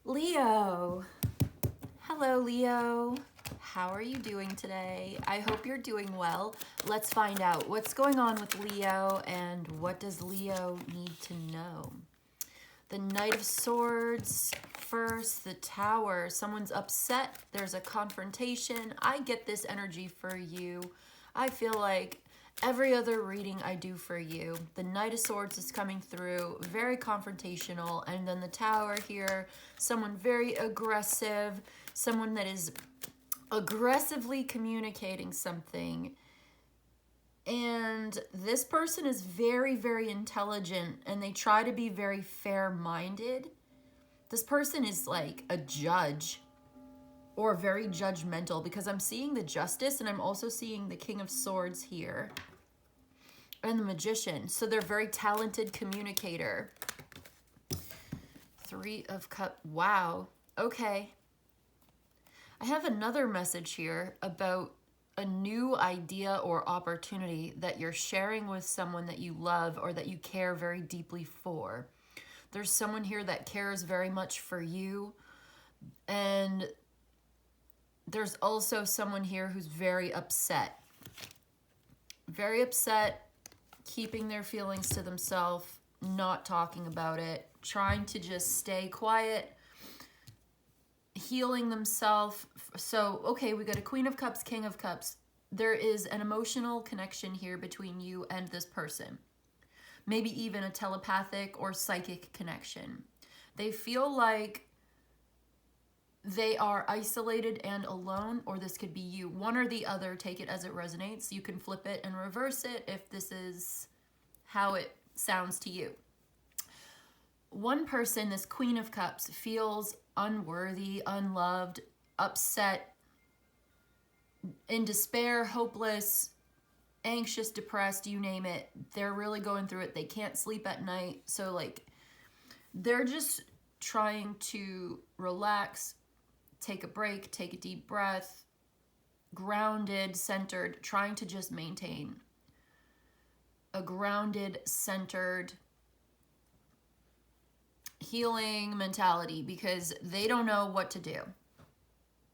Leo. Hello, Leo. How are you doing today? I hope you're doing well. Let's find out what's going on with Leo and what does Leo need to know. The Knight of Swords first, the Tower. Someone's upset. There's a confrontation. I get this energy for you. I feel like every other reading I do for you, the Knight of Swords is coming through, very confrontational, and then the Tower here, someone very aggressive, someone that is aggressively communicating something. And this person is very, very intelligent, and they try to be very fair-minded. This person is like a judge or very judgmental, because I'm seeing the Justice and I'm also seeing the King of Swords here and the Magician. So they're very talented communicator. Three of Cups. Wow. Okay. I have another message here about a new idea or opportunity that you're sharing with someone that you love or that you care very deeply for. There's someone here that cares very much for you, and there's also someone here who's very upset. Very upset, keeping their feelings to themselves, not talking about it, trying to just stay quiet, healing themselves. So, okay, we got a Queen of Cups, King of Cups. There is an emotional connection here between you and this person. Maybe even a telepathic or psychic connection. They feel like they are isolated and alone, or this could be you. One or the other, take it as it resonates. You can flip it and reverse it if this is how it sounds to you. One person, this Queen of Cups, feels unworthy, unloved, upset, in despair, hopeless, anxious, depressed, you name it. They're really going through it. They can't sleep at night. So like, they're just trying to relax, take a break, take a deep breath, grounded, centered, trying to just maintain a grounded, centered, healing mentality, because they don't know what to do.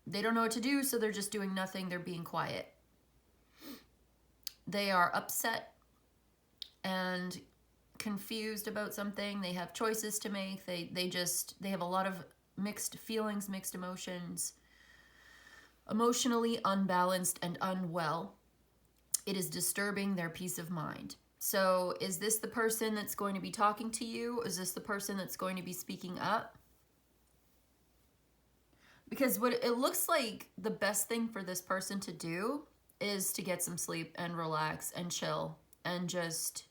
They don't know what to do, so they're just doing nothing. They're being quiet. They are upset and confused about something. They have choices to make. They have a lot of mixed feelings, mixed emotions, emotionally unbalanced and unwell. It is disturbing their peace of mind. So is this the person that's going to be talking to you? Is this the person that's going to be speaking up? Because what it looks like the best thing for this person to do is to get some sleep and relax and chill and just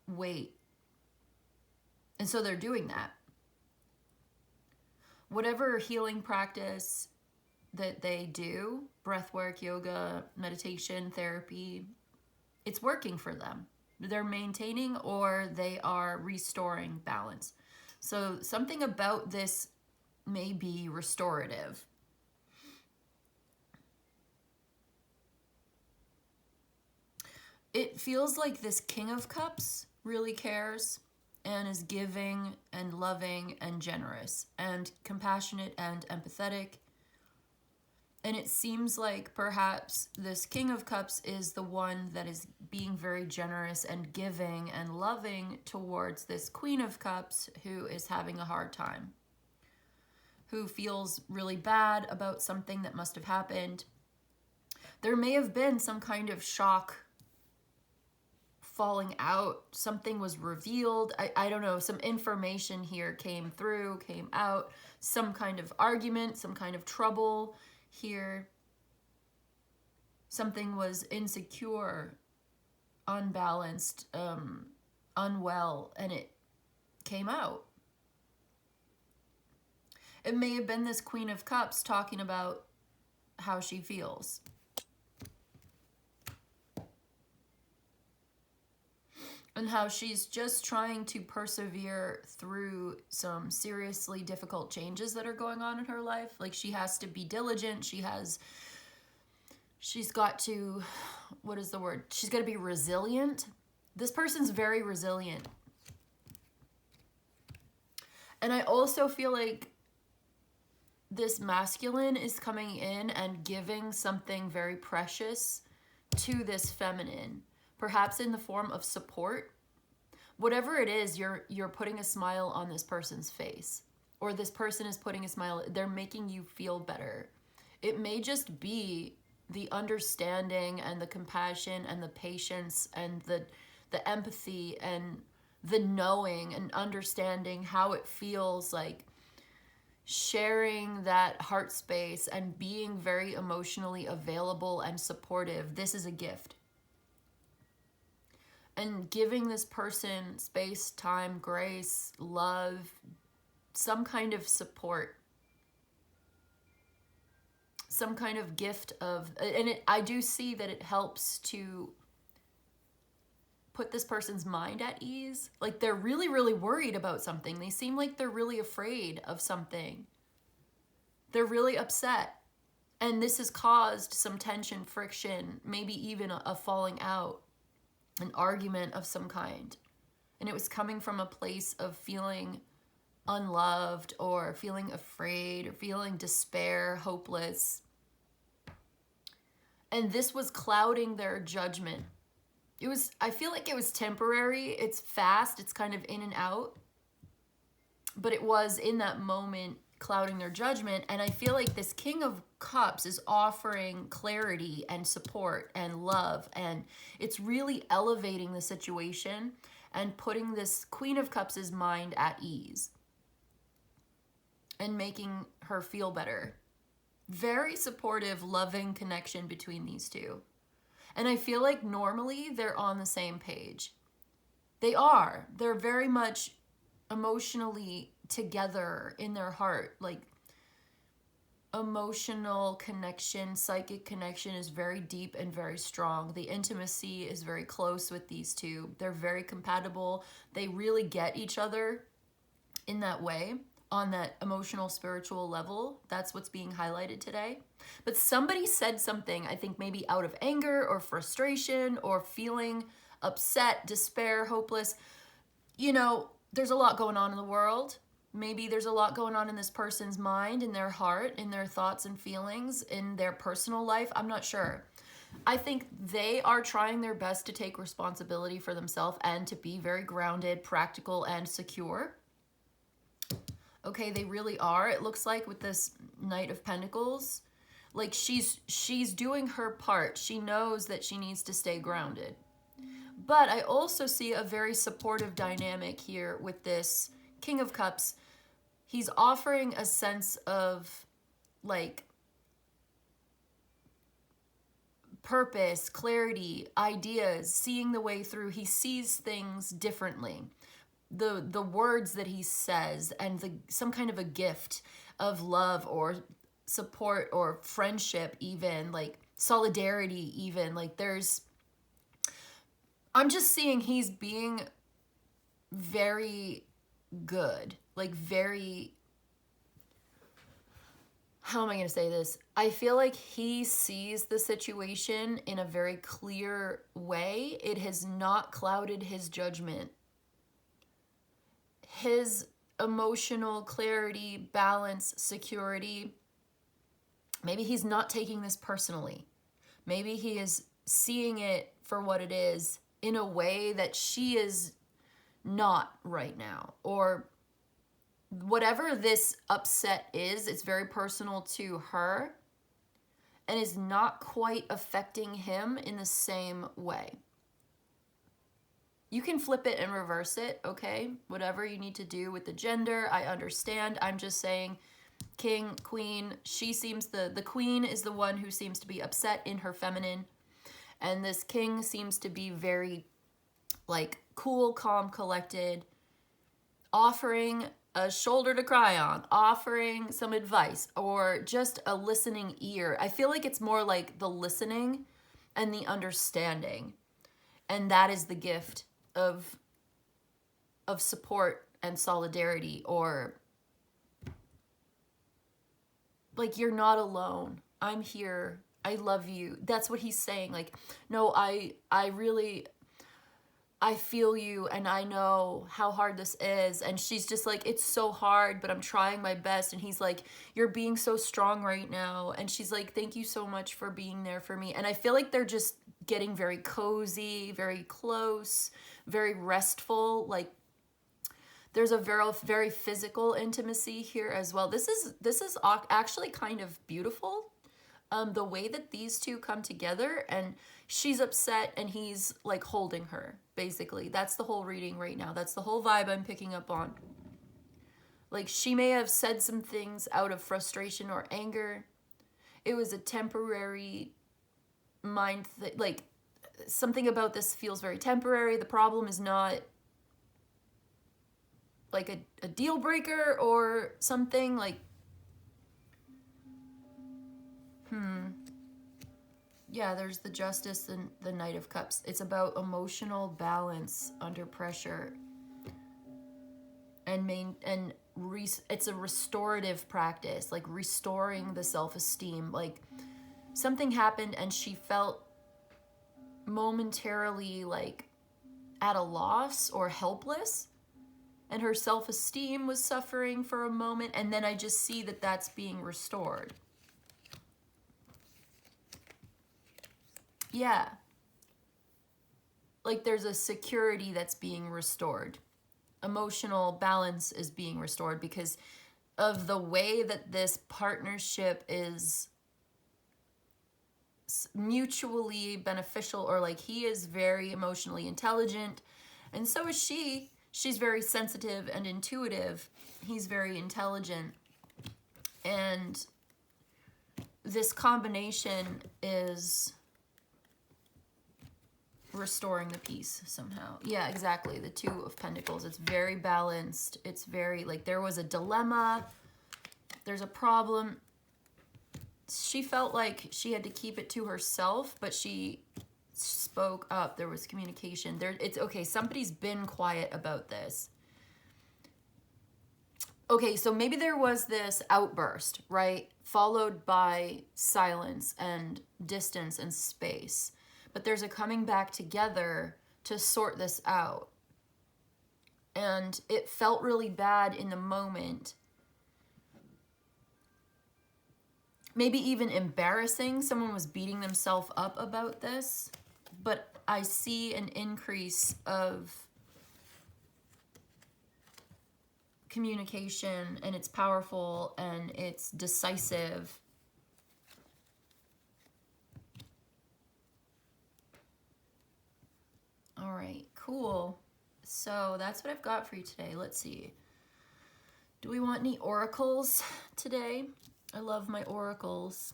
wait. And so they're doing that. Whatever healing practice that they do, breath work, yoga, meditation, therapy, it's working for them. They're maintaining or they are restoring balance. So something about this may be restorative. It feels like this King of Cups really cares and is giving and loving and generous and compassionate and empathetic. And it seems like perhaps this King of Cups is the one that is being very generous and giving and loving towards this Queen of Cups who is having a hard time, who feels really bad about something that must have happened. There may have been some kind of shock, falling out, something was revealed. I don't know, some information here came through, came out, some kind of argument, some kind of trouble here. Something was insecure, unbalanced, unwell, and it came out. It may have been this Queen of Cups talking about how she feels. And how she's just trying to persevere through some seriously difficult changes that are going on in her life. Like, she has to be diligent. She's got to, what is the word? She's got to be resilient. This person's very resilient. And I also feel like this masculine is coming in and giving something very precious to this feminine, perhaps in the form of support. Whatever it is, you're putting a smile on this person's face, or this person is putting a smile. They're making you feel better. It may just be the understanding and the compassion and the patience and the empathy and the knowing and understanding how it feels, like sharing that heart space and being very emotionally available and supportive. This is a gift. And giving this person space, time, grace, love, some kind of support, some kind of gift of, and I do see that it helps to put this person's mind at ease. Like they're really, really worried about something. They seem like they're really afraid of something. They're really upset. And this has caused some tension, friction, maybe even a falling out, an argument of some kind. And it was coming from a place of feeling unloved or feeling afraid or feeling despair, hopeless. And this was clouding their judgment. I feel like it was temporary. It's fast. It's kind of in and out. But it was in that moment clouding their judgment. And I feel like this King of Cups is offering clarity and support and love. And it's really elevating the situation and putting this Queen of Cups' mind at ease and making her feel better. Very supportive, loving connection between these two. And I feel like normally they're on the same page. They are. They're very much emotionally together in their heart. Like emotional connection, psychic connection is very deep and very strong. The intimacy is very close with these two. They're very compatible. They really get each other in that way, on that emotional, spiritual level. That's what's being highlighted today. But somebody said something, I think maybe out of anger or frustration or feeling upset, despair, hopeless. You know, there's a lot going on in the world. Maybe there's a lot going on in this person's mind, in their heart, in their thoughts and feelings, in their personal life. I'm not sure. I think they are trying their best to take responsibility for themselves and to be very grounded, practical, and secure. Okay, they really are. It looks like with this Knight of Pentacles, like she's doing her part. She knows that she needs to stay grounded. But I also see a very supportive dynamic here with this King of Cups. He's offering a sense of like purpose, clarity, ideas, seeing the way through. He sees things differently. The words that he says and some kind of a gift of love or support or friendship, even like solidarity, even like I'm just seeing he's being very good, like very, how am I going to say this? I feel like he sees the situation in a very clear way. It has not clouded his judgment. His emotional clarity, balance, security, maybe he's not taking this personally. Maybe he is seeing it for what it is in a way that she is not right now. Or whatever this upset is, it's very personal to her and is not quite affecting him in the same way. You can flip it and reverse it, okay? Whatever you need to do with the gender, I understand. I'm just saying king, queen, she seems, the queen is the one who seems to be upset in her feminine. And this king seems to be very like cool, calm, collected, offering a shoulder to cry on, offering some advice or just a listening ear. I feel like it's more like the listening and the understanding. And that is the gift of support and solidarity, or like, you're not alone. I'm here. I love you. That's what he's saying. Like, no, I really, I feel you and I know how hard this is. And she's just like, it's so hard, but I'm trying my best. And he's like, you're being so strong right now. And she's like, thank you so much for being there for me. And I feel like they're just getting very cozy, very close, very restful. Like there's a very physical intimacy here as well. This is actually kind of beautiful. The way that these two come together, and she's upset and he's like holding her, basically. That's the whole reading right now. That's the whole vibe I'm picking up on. Like she may have said some things out of frustration or anger. It was a temporary like something about this feels very temporary. The problem is not like a deal breaker or something. Like yeah, there's the Justice and the Knight of Cups. It's about emotional balance under pressure. And it's a restorative practice, like restoring the self-esteem. Like something happened and she felt momentarily like at a loss or helpless, and her self-esteem was suffering for a moment, and then I just see that that's being restored. Yeah. Like there's a security that's being restored. Emotional balance is being restored because of the way that this partnership is mutually beneficial, or like he is very emotionally intelligent and so is she. She's very sensitive and intuitive. He's very intelligent. And this combination is restoring the peace somehow. Yeah, exactly. The Two of Pentacles. It's very balanced. It's very, like, there was a dilemma. There's a problem. She felt like she had to keep it to herself, but she spoke up. There was communication. It's okay. Somebody's been quiet about this. Okay, so maybe there was this outburst, right? Followed by silence and distance and space. But there's a coming back together to sort this out. And it felt really bad in the moment. Maybe even embarrassing. Someone was beating themselves up about this. But I see an increase of communication, and it's powerful and it's decisive. All right, cool. So that's what I've got for you today. Let's see. Do we want any oracles today? I love my oracles.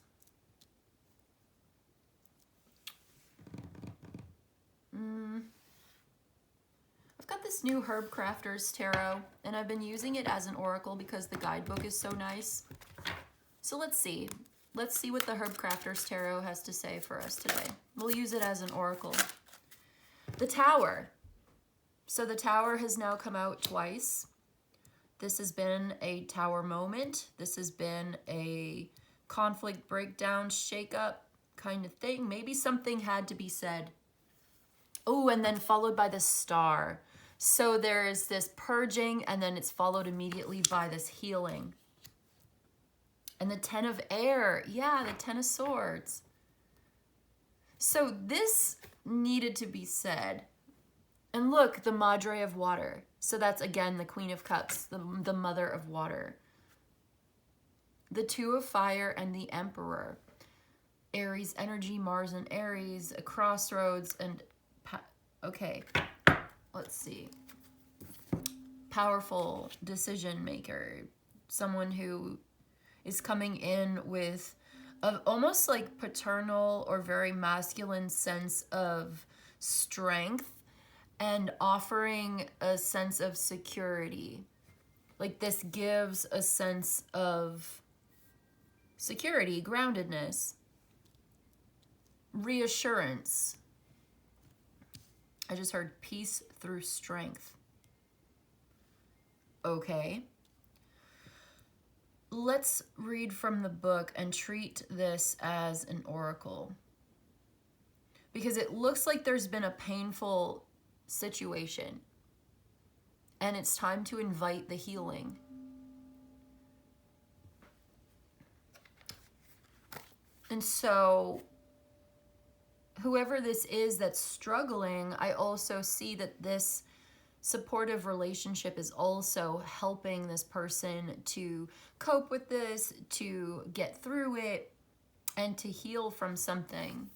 I've got this new Herb Crafters Tarot, and I've been using it as an oracle because the guidebook is so nice. So let's see. Let's see what the Herb Crafters Tarot has to say for us today. We'll use it as an oracle. The Tower. So the Tower has now come out twice. This has been a Tower moment. This has been a conflict breakdown, shakeup kind of thing. Maybe something had to be said. Oh, and then followed by the Star. So there is this purging, and then it's followed immediately by this healing. And the Ten of Air. Yeah, the Ten of Swords. So this needed to be said. And look, the Madre of Water. So that's, again, the Queen of Cups, the Mother of Water. The Two of Fire and the Emperor. Aries energy, Mars and Aries, a crossroads, and... Okay, let's see. Powerful decision maker. Someone who is coming in with almost like paternal or very masculine sense of strength and offering a sense of security. Like this gives a sense of security, groundedness, reassurance. I just heard peace through strength. Okay. Let's read from the book and treat this as an oracle. Because it looks like there's been a painful situation. And it's time to invite the healing. And so whoever this is that's struggling, I also see that this supportive relationship is also helping this person to cope with this, to get through it, and to heal from something.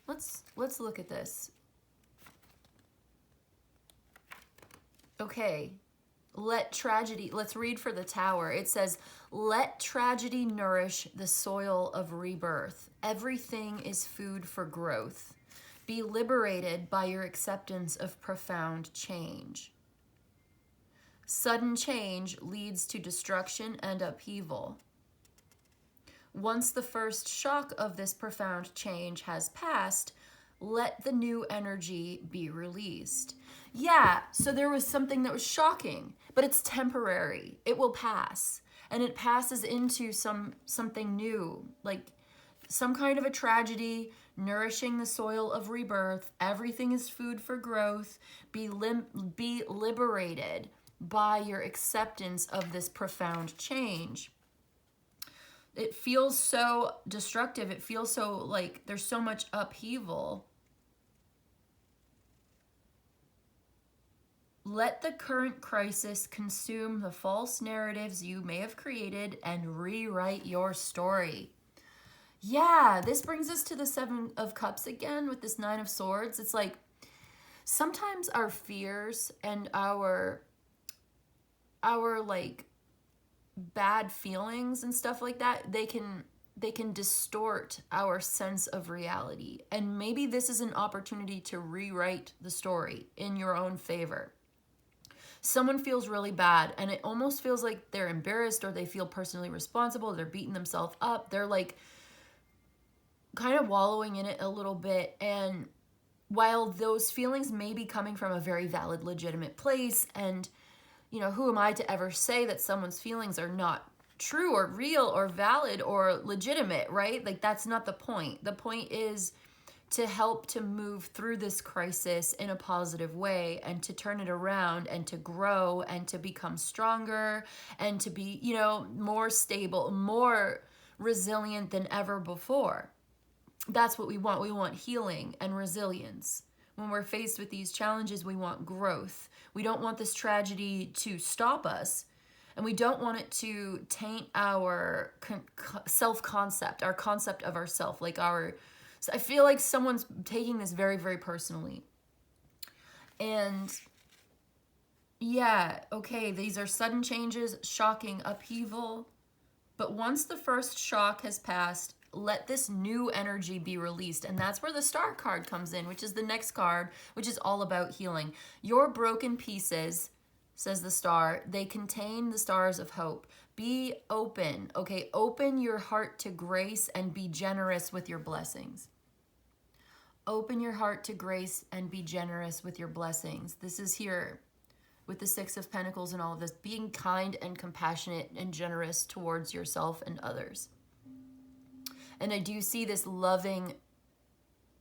Let's look at this. Okay, let's read for the Tower. It says, let tragedy nourish the soil of rebirth. Everything is food for growth. Be liberated by your acceptance of profound change. Sudden change leads to destruction and upheaval. Once the first shock of this profound change has passed, let the new energy be released. Yeah, so there was something that was shocking, but it's temporary. It will pass, and it passes into something new, like some kind of a tragedy, nourishing the soil of rebirth. Everything is food for growth. Be liberated by your acceptance of this profound change. It feels so destructive. It feels so like there's so much upheaval. Let the current crisis consume the false narratives you may have created and rewrite your story. Yeah, this brings us to the Seven of Cups again with this Nine of Swords. It's like sometimes our fears and our like bad feelings and stuff like that, they can distort our sense of reality. And maybe this is an opportunity to rewrite the story in your own favor. Someone feels really bad and it almost feels like they're embarrassed, or they feel personally responsible. They're beating themselves up. They're like kind of wallowing in it a little bit. And while those feelings may be coming from a very valid, legitimate place, and you know, who am I to ever say that someone's feelings are not true or real or valid or legitimate, right? Like, that's not the point. The point is to help to move through this crisis in a positive way, and to turn it around, and to grow, and to become stronger, and to be, you know, more stable, more resilient than ever before. That's what we want. We want healing and resilience. When we're faced with these challenges, we want growth. We don't want this tragedy to stop us, and we don't want it to taint our self-concept, our concept of ourself. Like I feel like someone's taking this very, very personally. And yeah, okay, these are sudden changes, shocking upheaval. But once the first shock has passed, let this new energy be released. And that's where the Star card comes in, which is the next card, which is all about healing. Your broken pieces, says the Star, they contain the stars of hope. Be open, okay? Open your heart to grace and be generous with your blessings. Open your heart to grace and be generous with your blessings. This is here with the Six of Pentacles and all of this, being kind and compassionate and generous towards yourself and others. And I do see this loving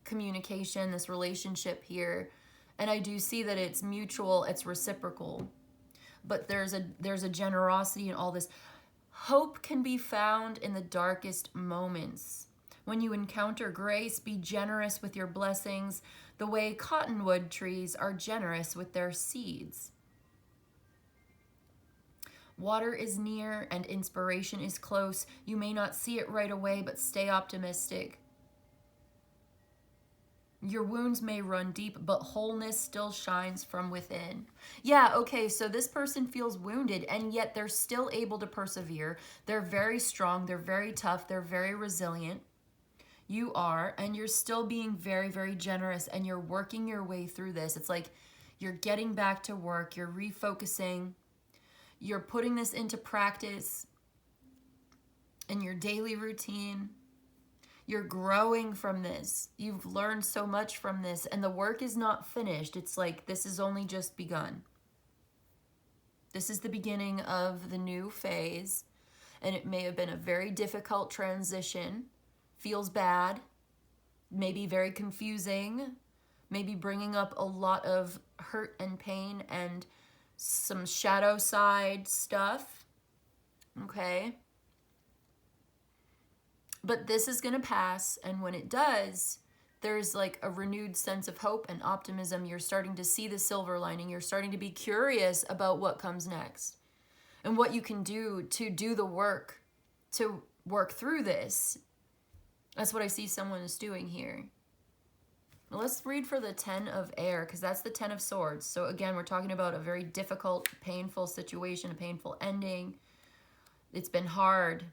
communication, this relationship here. And I do see that it's mutual, it's reciprocal. But there's a generosity in all this. Hope can be found in the darkest moments. When you encounter grace, be generous with your blessings, the way cottonwood trees are generous with their seeds. Water is near and inspiration is close. You may not see it right away, but stay optimistic. Your wounds may run deep, but wholeness still shines from within. Yeah, okay, so this person feels wounded, and yet they're still able to persevere. They're very strong, they're very tough, they're very resilient. You are, and you're still being very, very generous, and you're working your way through this. It's like you're getting back to work, you're refocusing, you're putting this into practice in your daily routine. You're growing from this. You've learned so much from this, and the work is not finished. It's like this has only just begun. This is the beginning of the new phase, and it may have been a very difficult transition. Feels bad, maybe very confusing, maybe bringing up a lot of hurt and pain and some shadow side stuff, okay? But this is going to pass, and when it does, there's like a renewed sense of hope and optimism. You're starting to see the silver lining. You're starting to be curious about what comes next and what you can do to do the work to work through this. That's what I see someone is doing here. Let's read for the 10 of air, because that's the 10 of swords. So again, we're talking about a very difficult, painful situation, a painful ending. It's been hard.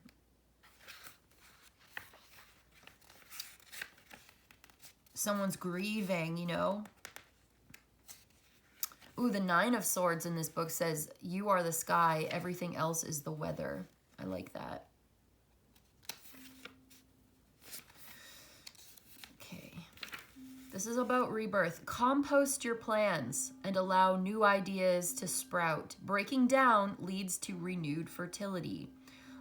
Someone's grieving, you know. Ooh, the 9 of swords in this book says, you are the sky, everything else is the weather. I like that. Okay. This is about rebirth. Compost your plans and allow new ideas to sprout. Breaking down leads to renewed fertility.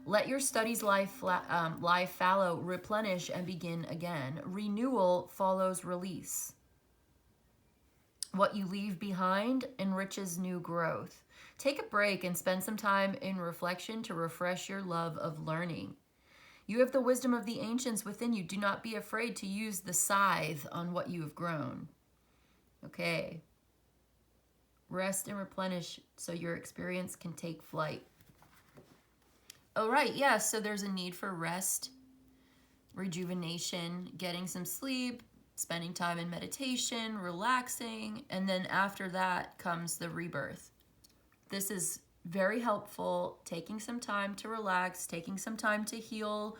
Let your studies lie fallow, replenish, and begin again. Renewal follows release. What you leave behind enriches new growth. Take a break and spend some time in reflection to refresh your love of learning. You have the wisdom of the ancients within you. Do not be afraid to use the scythe on what you have grown. Okay. Rest and replenish so your experience can take flight. All right, yeah, so there's a need for rest, rejuvenation, getting some sleep, spending time in meditation, relaxing, and then after that comes the rebirth. This is very helpful, taking some time to relax, taking some time to heal,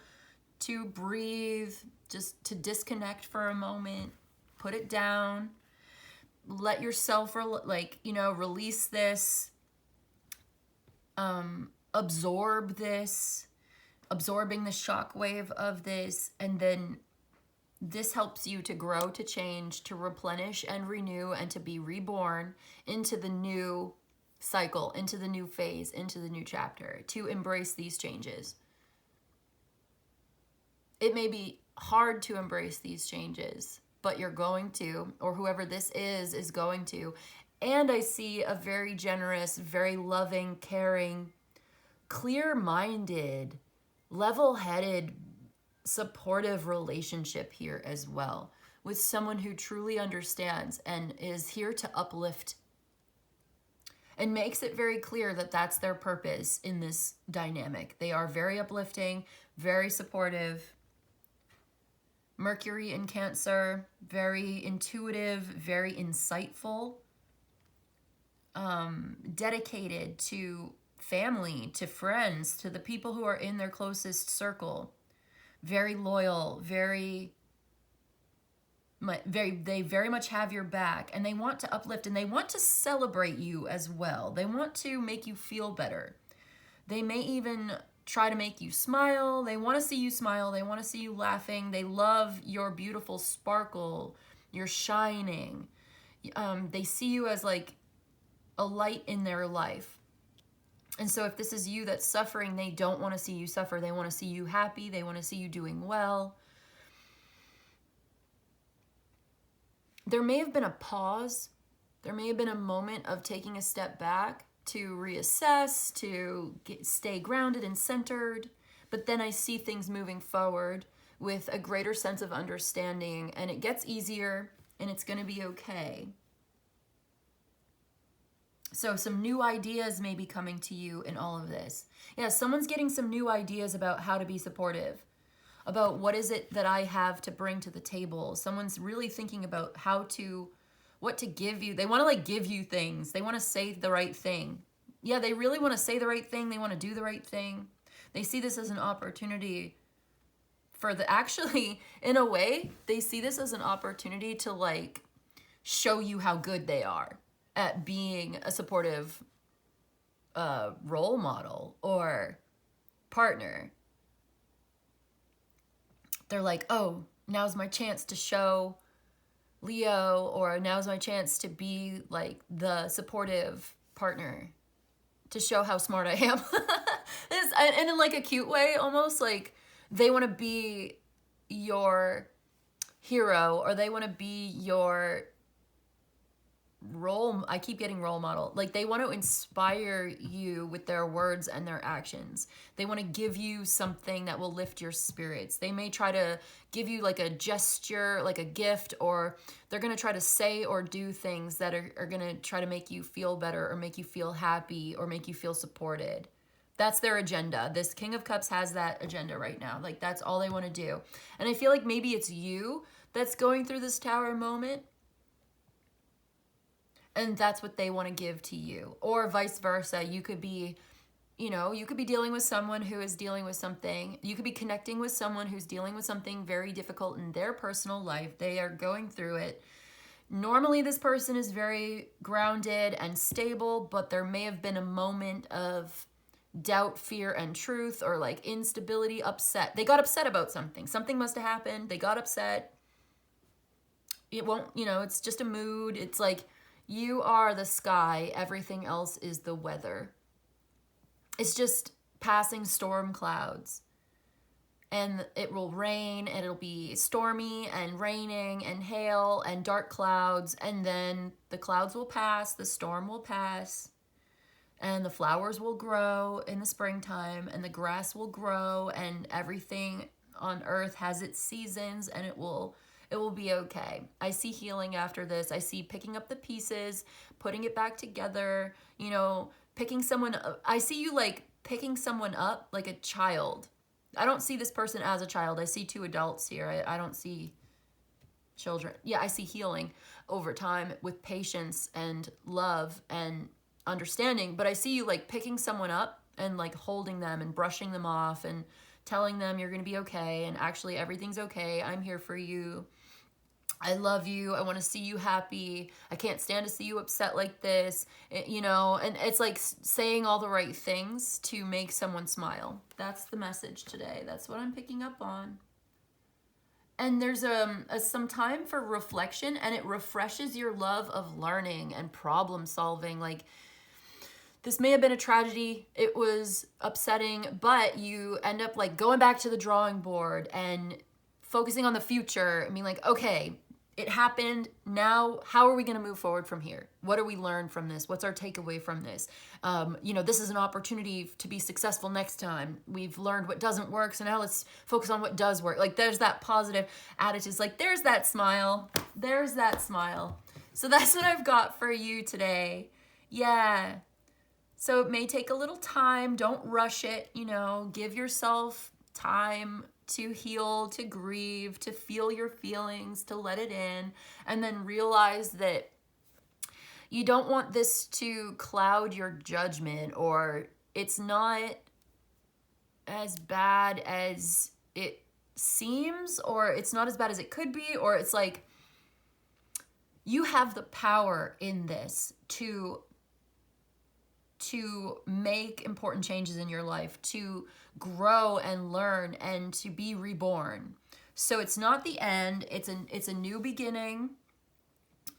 to breathe, just to disconnect for a moment, put it down, let yourself, release this, absorb this, absorbing the shockwave of this, and then this helps you to grow, to change, to replenish and renew, and to be reborn into the new cycle, into the new phase, into the new chapter, to embrace these changes. It may be hard to embrace these changes, but you're going to, or whoever this is going to. And I see a very generous, very loving, caring, clear-minded, level-headed, supportive relationship here as well, with someone who truly understands and is here to uplift and makes it very clear that that's their purpose in this dynamic. They are very uplifting, very supportive. Mercury in Cancer, very intuitive, very insightful, dedicated to family, to friends, to the people who are in their closest circle. Very loyal, they very much have your back, and they want to uplift, and they want to celebrate you as well. They want to make you feel better. They may even try to make you smile. They want to see you smile. They want to see you laughing. They love your beautiful sparkle, your shining. They see you as like a light in their life. And so if this is you that's suffering, they don't want to see you suffer. They want to see you happy. They want to see you doing well. There may have been a pause. There may have been a moment of taking a step back to reassess, to stay grounded and centered. But then I see things moving forward with a greater sense of understanding, and it gets easier, and it's going to be okay. So some new ideas may be coming to you in all of this. Yeah, someone's getting some new ideas about how to be supportive, about what is it that I have to bring to the table. Someone's really thinking about what to give you. They want to like give you things. They want to say the right thing. Yeah, they really want to say the right thing. They want to do the right thing. They see this as an opportunity actually, in a way, they see this as an opportunity to like show you how good they are at being a supportive role model or partner. They're like, oh, now's my chance to show Leo, or now's my chance to be like the supportive partner, to show how smart I am. And in like a cute way, almost like they want to be your hero, or they want to be your I keep getting role model. Like they want to inspire you with their words and their actions. They want to give you something that will lift your spirits. They may try to give you like a gesture, like a gift, or they're going to try to say or do things that are going to try to make you feel better or make you feel happy or make you feel supported. That's their agenda. This King of Cups has that agenda right now. Like that's all they want to do. And I feel like maybe it's you that's going through this Tower moment. And that's what they want to give to you. Or vice versa. You could be, you could be dealing with someone who is dealing with something. You could be connecting with someone who's dealing with something very difficult in their personal life. They are going through it. Normally, this person is very grounded and stable, but there may have been a moment of doubt, fear, and truth, or like instability, upset. They got upset about something. Something must have happened. They got upset. It won't, it's just a mood. It's like, you are the sky, everything else is the weather. It's just passing storm clouds. And it will rain, and it'll be stormy and raining and hail and dark clouds. And then the clouds will pass, the storm will pass, and the flowers will grow in the springtime, and the grass will grow, and everything on earth has its seasons, and it will be okay. I see healing after this. I see picking up the pieces, putting it back together, picking someone up. I see you like picking someone up like a child. I don't see this person as a child. I see two adults here. I don't see children. Yeah, I see healing over time with patience and love and understanding. But I see you like picking someone up and like holding them and brushing them off and telling them you're going to be okay. And actually everything's okay. I'm here for you. I love you. I want to see you happy. I can't stand to see you upset like this, and it's like saying all the right things to make someone smile. That's the message today. That's what I'm picking up on. And there's some time for reflection, and it refreshes your love of learning and problem solving. Like, this may have been a tragedy. It was upsetting, but you end up like going back to the drawing board and focusing on the future. I mean, like, okay, it happened. Now, how are we going to move forward from here? What do we learn from this? What's our takeaway from this? This is an opportunity to be successful next time. We've learned what doesn't work, so now let's focus on what does work. Like, there's that positive attitude. It's like, there's that smile. There's that smile. So that's what I've got for you today. Yeah. So it may take a little time. Don't rush it. Give yourself time to heal, to grieve, to feel your feelings, to let it in, and then realize that you don't want this to cloud your judgment, or it's not as bad as it seems, or it's not as bad as it could be, or it's like you have the power in this to make important changes in your life, to grow and learn and to be reborn. So it's not the end, it's a new beginning.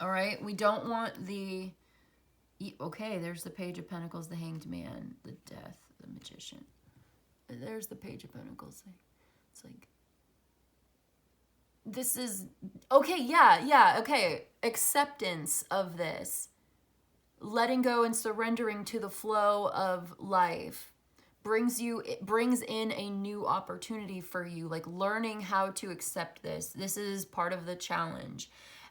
All right, we don't want okay, there's the Page of Pentacles, the Hanged Man, the Death, the Magician. There's the Page of Pentacles. It's like, this is okay. Yeah, okay. Acceptance of this, letting go and surrendering to the flow of life brings in a new opportunity for you. Like, learning how to accept this is part of the challenge,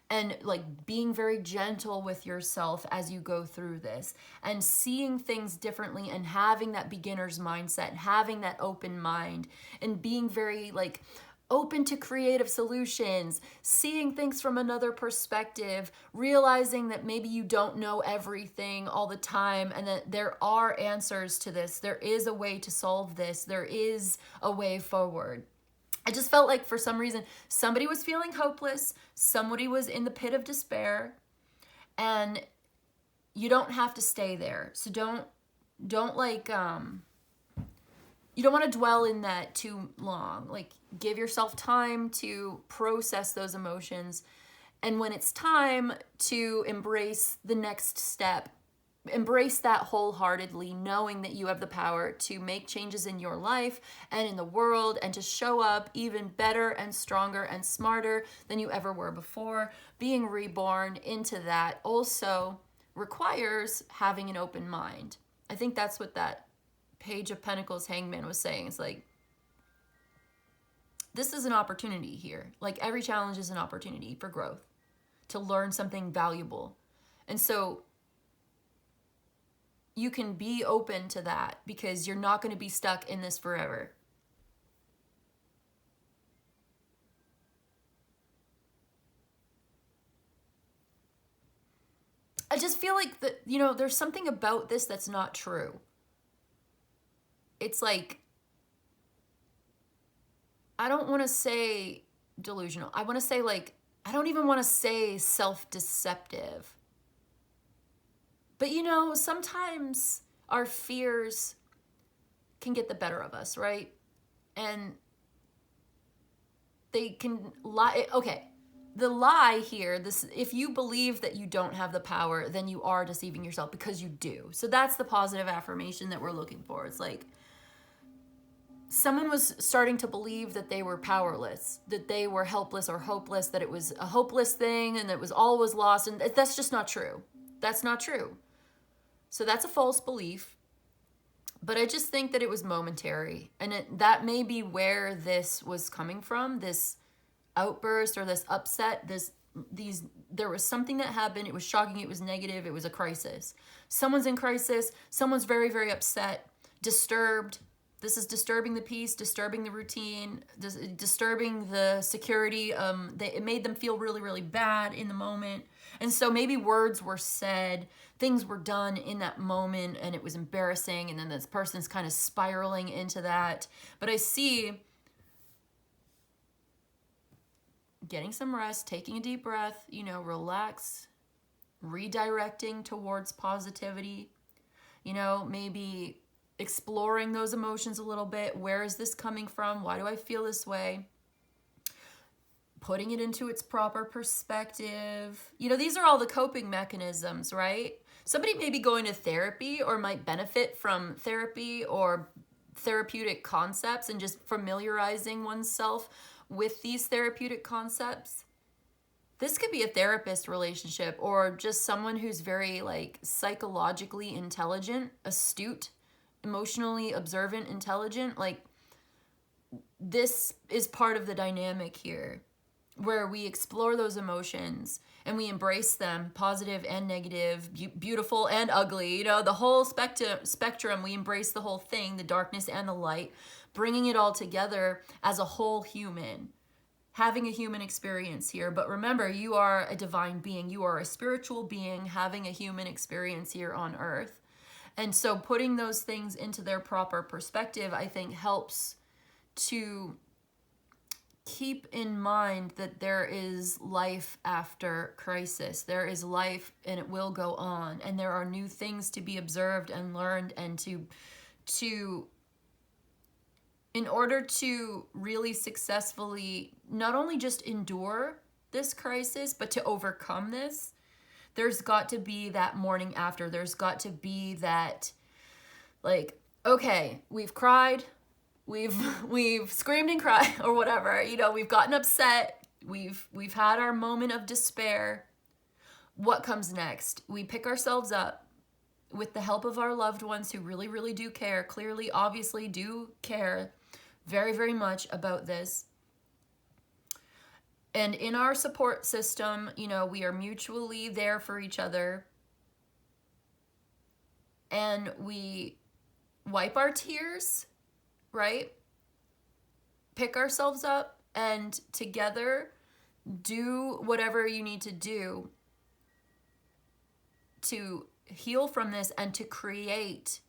and like being very gentle with yourself as you go through this, and seeing things differently, and having that beginner's mindset, having that open mind, and being very like open to creative solutions, seeing things from another perspective, realizing that maybe you don't know everything all the time, and that there are answers to this. There is a way to solve this. There is a way forward. I just felt like for some reason, somebody was feeling hopeless. Somebody was in the pit of despair, and you don't have to stay there. So don't like, you don't want to dwell in that too long. Like, give yourself time to process those emotions. And when it's time to embrace the next step, embrace that wholeheartedly, knowing that you have the power to make changes in your life and in the world, and to show up even better and stronger and smarter than you ever were before. Being reborn into that also requires having an open mind. I think that's what that Page of Pentacles hangman was saying. It's like, this is an opportunity here. Like, every challenge is an opportunity for growth, to learn something valuable. And so you can be open to that, because you're not going to be stuck in this forever. I just feel like that, you know, there's something about this that's not true. It's like, I don't want to say delusional. I want to say, like, I don't even want to say self-deceptive. But, you know, sometimes our fears can get the better of us, right? And they can lie. Okay, the lie here, this, if you believe that you don't have the power, then you are deceiving yourself, because you do. So that's the positive affirmation that we're looking for. It's like, someone was starting to believe that they were powerless, that they were helpless or hopeless, that it was a hopeless thing and that it was all was lost. And that's just not true. That's not true. So that's a false belief. But I just think that it was momentary. And that may be where this was coming from, this outburst or this upset, there was something that happened. It was shocking. It was negative. It was a crisis. Someone's in crisis. Someone's very, very upset, disturbed. This is disturbing the peace, disturbing the routine, disturbing the security. It made them feel really, really bad in the moment. And so maybe words were said, things were done in that moment, and it was embarrassing. And then this person's kind of spiraling into that. But I see getting some rest, taking a deep breath, you know, relax, redirecting towards positivity, you know, maybe exploring those emotions a little bit. Where is this coming from? Why do I feel this way? Putting it into its proper perspective. You know, these are all the coping mechanisms, right? Somebody may be going to therapy or might benefit from therapy or therapeutic concepts, and just familiarizing oneself with these therapeutic concepts. This could be a therapist relationship, or just someone who's very, like, psychologically intelligent, astute, emotionally observant, intelligent. Like, this is part of the dynamic here, where we explore those emotions and we embrace them, positive and negative, beautiful and ugly, you know, the whole spectrum. We embrace the whole thing, the darkness and the light, bringing it all together as a whole human, having a human experience here. But remember, you are a divine being. You are a spiritual being having a human experience here on earth. And so putting those things into their proper perspective, I think, helps to keep in mind that there is life after crisis. There is life, and it will go on. And there are new things to be observed and learned, and to in order to really successfully not only just endure this crisis, but to overcome this, there's got to be that morning after. There's got to be that, like, okay, we've cried, we've screamed and cried, or whatever, you know, we've gotten upset, we've had our moment of despair. What comes next? We pick ourselves up with the help of our loved ones who really, really do care, clearly, obviously do care very, very much about this. And in our support system, you know, we are mutually there for each other. And we wipe our tears, right? Pick ourselves up, and together do whatever you need to do to heal from this and to create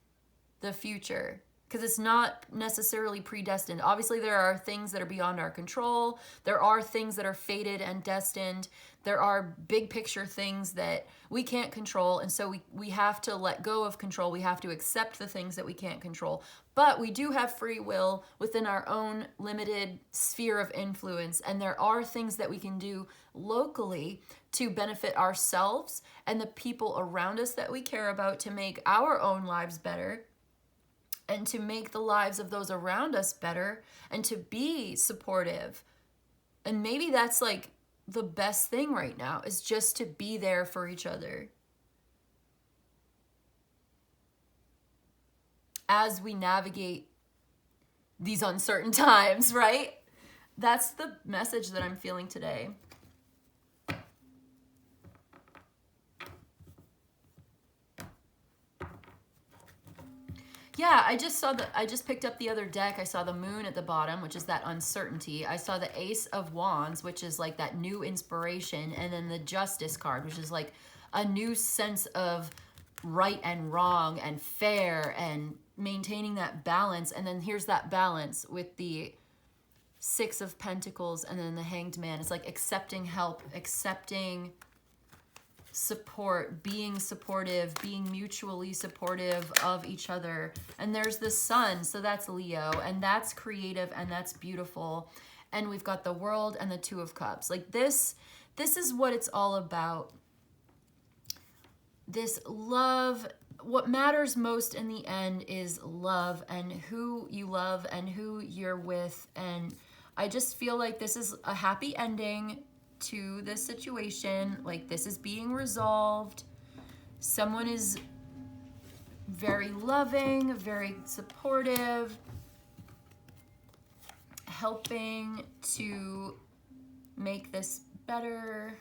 the future because it's not necessarily predestined. Obviously, there are things that are beyond our control. There are things that are fated and destined. There are big picture things that we can't control, and so we have to let go of control. We have to accept the things that we can't control. But we do have free will within our own limited sphere of influence, and there are things that we can do locally to benefit ourselves and the people around us that we care about, to make our own lives better and to make the lives of those around us better, and to be supportive. And maybe that's like the best thing right now, is just to be there for each other as we navigate these uncertain times, right? That's the message that I'm feeling today. Yeah, I just picked up the other deck. I saw the moon at the bottom, which is that uncertainty. I saw the ace of wands, which is like that new inspiration. And then the justice card, which is like a new sense of right and wrong and fair and maintaining that balance. And then here's that balance with the Six of Pentacles and then the Hanged Man. It's like accepting help, accepting support, being supportive, being mutually supportive of each other. And there's the Sun, so that's Leo, and that's creative and that's beautiful. And we've got the World and the Two of Cups. Like this is what it's all about. This love, what matters most in the end is love, and who you love and who you're with. And I just feel like this is a happy ending to this situation. Like this is being resolved. Someone is very loving, very supportive, helping to make this better.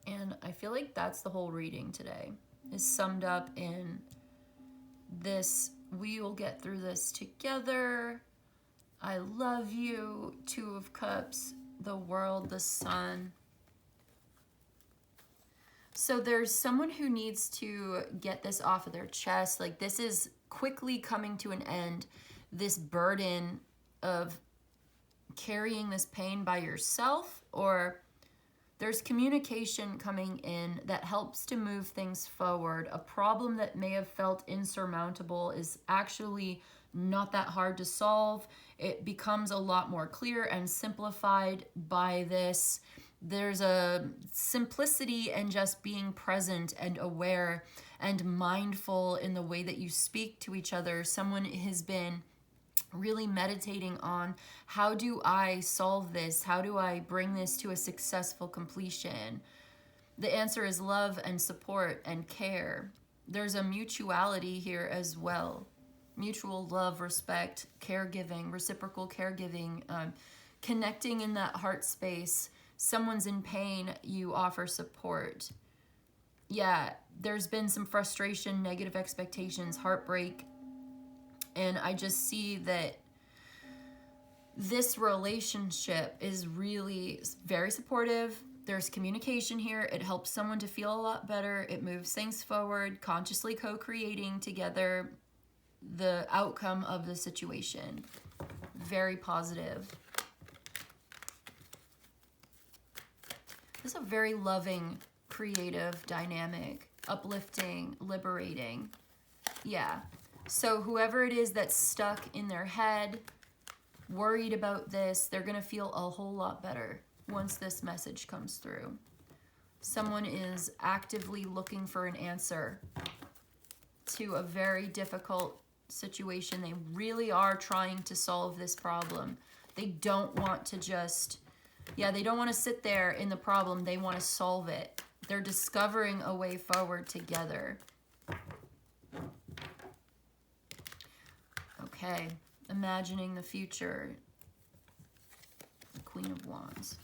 And I feel like that's the whole reading today, is summed up in this: we will get through this together. I love you. Two of Cups, the World, the Sun. So there's someone who needs to get this off of their chest. Like this is quickly coming to an end. This burden of carrying this pain by yourself, or there's communication coming in that helps to move things forward. A problem that may have felt insurmountable is actually not that hard to solve. It becomes a lot more clear and simplified by this. There's a simplicity in just being present and aware and mindful in the way that you speak to each other. Someone has been really meditating on, how do I solve this? How do I bring this to a successful completion? The answer is love and support and care. There's a mutuality here as well. Mutual love, respect, caregiving, reciprocal caregiving, connecting in that heart space. Someone's in pain, you offer support. Yeah, there's been some frustration, negative expectations, heartbreak. And I just see that this relationship is really very supportive. There's communication here. It helps someone to feel a lot better. It moves things forward, consciously co-creating together the outcome of the situation. Very positive. This is a very loving, creative, dynamic, uplifting, liberating. Yeah. So whoever it is that's stuck in their head, worried about this, they're going to feel a whole lot better once this message comes through. Someone is actively looking for an answer to a very difficult situation. They really are trying to solve this problem. They don't want to just, they don't want to sit there in the problem. They want to solve it. They're discovering a way forward together. Okay, imagining the future. The Queen of Wands.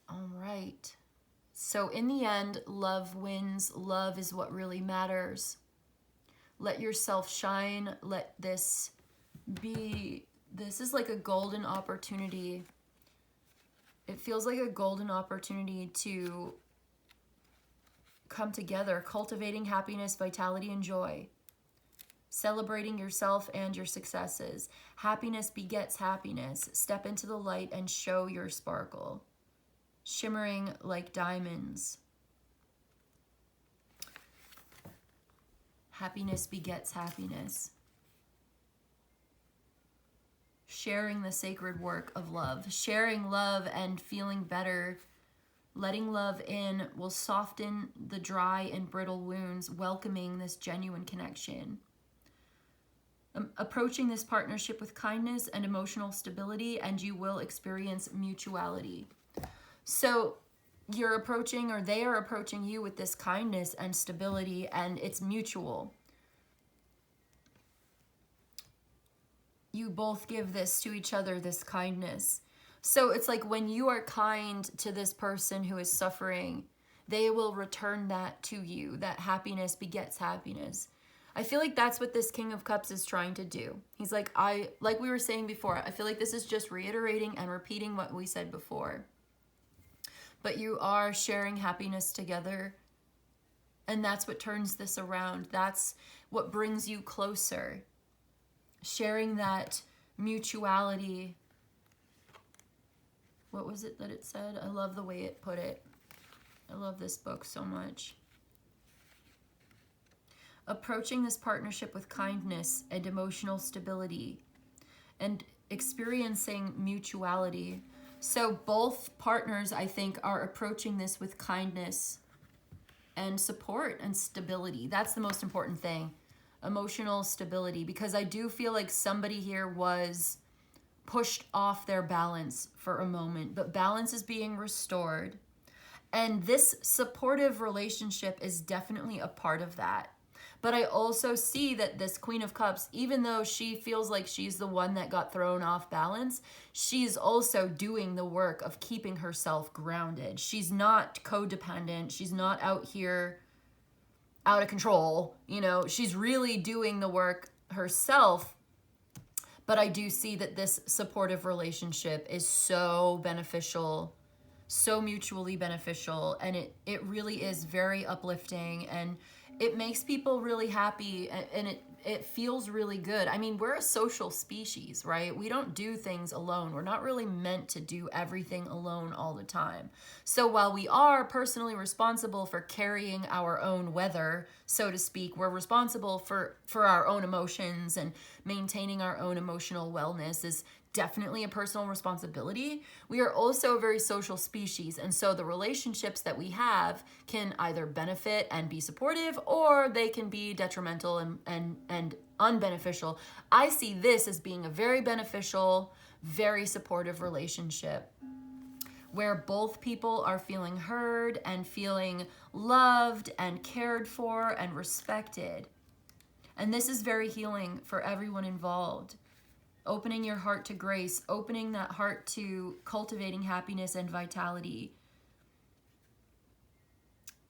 All right. So in the end, love wins. Love is what really matters. Let yourself shine. Let this be This is like a golden opportunity. It feels like a golden opportunity to come together, cultivating happiness, vitality, and joy. Celebrating yourself and your successes. Happiness begets happiness. Step into the light and show your sparkle. Shimmering like diamonds. Happiness begets happiness. Sharing the sacred work of love. Sharing love and feeling better. Letting love in will soften the dry and brittle wounds, welcoming this genuine connection. Approaching this partnership with kindness and emotional stability, and you will experience mutuality. So you're approaching, or they are approaching you with this kindness and stability, and it's mutual. You both give this to each other, this kindness. So it's like when you are kind to this person who is suffering, they will return that to you. That happiness begets happiness. I feel like that's what this King of Cups is trying to do. He's like, like we were saying before, I feel like this is just reiterating and repeating what we said before. But you are sharing happiness together. And that's what turns this around. That's what brings you closer. Sharing that mutuality. What was it that it said? I love the way it put it. I love this book so much. Approaching this partnership with kindness and emotional stability and experiencing mutuality. So both partners, I think, are approaching this with kindness and support and stability. That's the most important thing. Emotional stability. Because I do feel like somebody here was pushed off their balance for a moment, but balance is being restored. And this supportive relationship is definitely a part of that. But I also see that this Queen of Cups, even though she feels like she's the one that got thrown off balance, she's also doing the work of keeping herself grounded. She's not codependent. She's not out here out of control. You know, she's really doing the work herself. But I do see that this supportive relationship is so beneficial, so mutually beneficial, and it really is very uplifting, and it makes people really happy, and it feels really good. I mean, we're a social species, right? We don't do things alone. We're not really meant to do everything alone all the time. So while we are personally responsible for carrying our own weather, so to speak, we're responsible for our own emotions, and maintaining our own emotional wellness is definitely a personal responsibility. We are also a very social species, and so the relationships that we have can either benefit and be supportive, or they can be detrimental and unbeneficial. I see this as being a very beneficial, very supportive relationship where both people are feeling heard and feeling loved and cared for and respected. And this is very healing for everyone involved. Opening your heart to grace, opening that heart to cultivating happiness and vitality.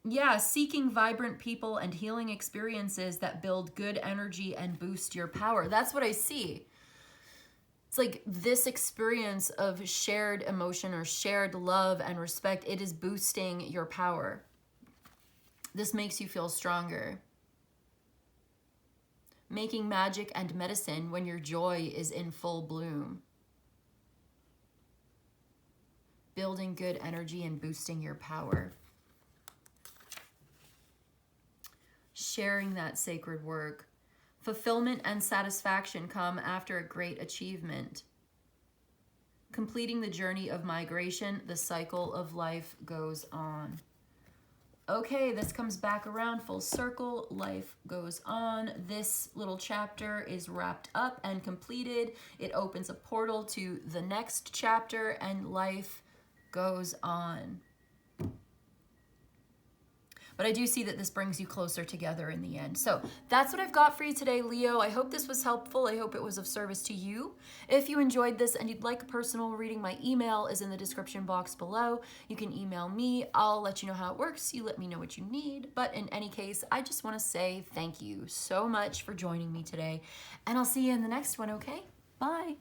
Yeah, seeking vibrant people and healing experiences that build good energy and boost your power. That's what I see. It's like this experience of shared emotion or shared love and respect, it is boosting your power. This makes you feel stronger. Making magic and medicine when your joy is in full bloom. Building good energy and boosting your power. Sharing that sacred work. Fulfillment and satisfaction come after a great achievement. Completing the journey of migration, the cycle of life goes on. Okay, this comes back around full circle. Life goes on. This little chapter is wrapped up and completed. It opens a portal to the next chapter, and life goes on. But I do see that this brings you closer together in the end. So that's what I've got for you today, Leo. I hope this was helpful. I hope it was of service to you. If you enjoyed this and you'd like a personal reading, my email is in the description box below. You can email me. I'll let you know how it works. You let me know what you need. But in any case, I just want to say thank you so much for joining me today. And I'll see you in the next one, okay? Bye.